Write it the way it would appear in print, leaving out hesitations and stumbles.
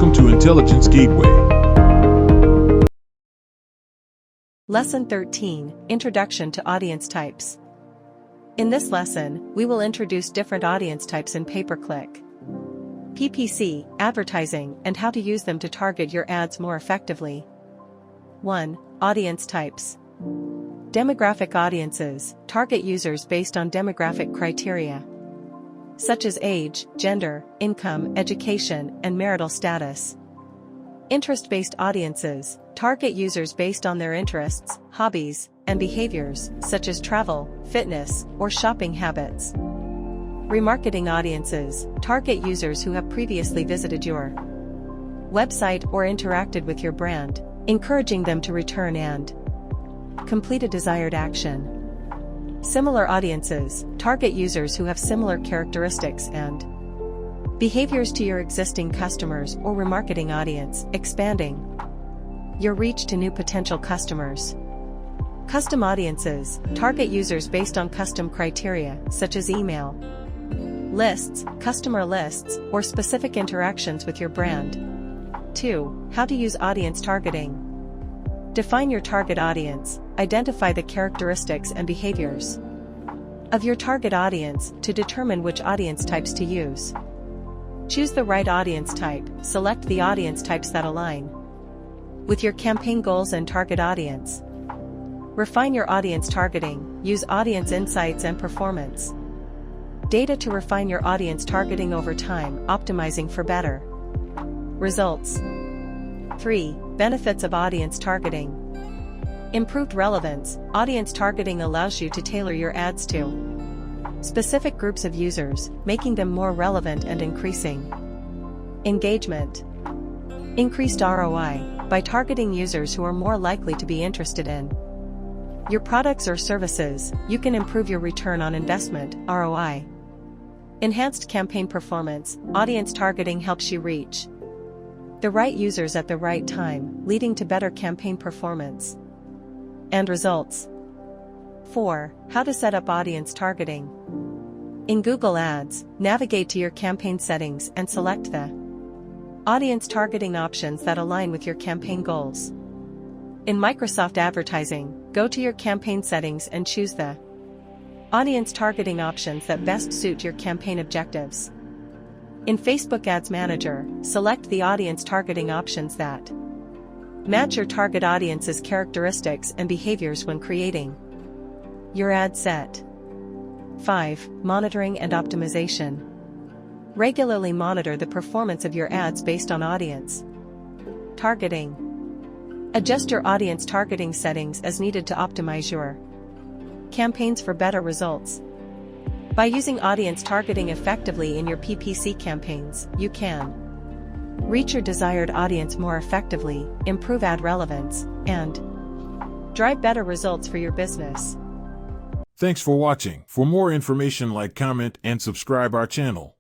Welcome to Intelligence Gateway. Lesson 13, Introduction to Audience Types. In this lesson, we will introduce different audience types in pay-per-click, PPC, advertising, and how to use them to target your ads more effectively. 1. Audience types. Demographic audiences target users based on demographic criteria, such as age, gender, income, education, and marital status. Interest-based audiences target users based on their interests, hobbies, and behaviors, such as travel, fitness, or shopping habits. Remarketing audiences target users who have previously visited your website or interacted with your brand, encouraging them to return and complete a desired action. Similar audiences target users who have similar characteristics and behaviors to your existing customers or remarketing audience, expanding your reach to new potential customers. Custom audiences target users based on custom criteria, such as email lists, customer lists, or specific interactions with your brand. 2. How to use audience targeting. Define your target audience. Identify the characteristics and behaviors of your target audience to determine which audience types to use. Choose the right audience type. Select the audience types that align with your campaign goals and target audience. Refine your audience targeting. Use audience insights and performance data to refine your audience targeting over time, optimizing for better results. 3. Benefits of audience targeting. Improved relevance. Audience targeting allows you to tailor your ads to specific groups of users, making them more relevant and increasing engagement. Increased ROI. By targeting users who are more likely to be interested in your products or services, you can improve your return on investment, ROI. Enhanced campaign performance. Audience targeting helps you reach the right users at the right time, leading to better campaign performance and results. 4. How to set up audience targeting. In Google Ads, navigate to your campaign settings and select the audience targeting options that align with your campaign goals. In Microsoft Advertising, go to your campaign settings and choose the audience targeting options that best suit your campaign objectives. In Facebook Ads Manager, select the audience targeting options that match your target audience's characteristics and behaviors when creating your ad set. 5. Monitoring and optimization. Regularly monitor the performance of your ads based on audience targeting. Adjust your audience targeting settings as needed to optimize your campaigns for better results. By using audience targeting effectively in your PPC campaigns, you can reach your desired audience more effectively, improve ad relevance, and drive better results for your business. Thanks for watching. For more information, like, comment, and subscribe our channel.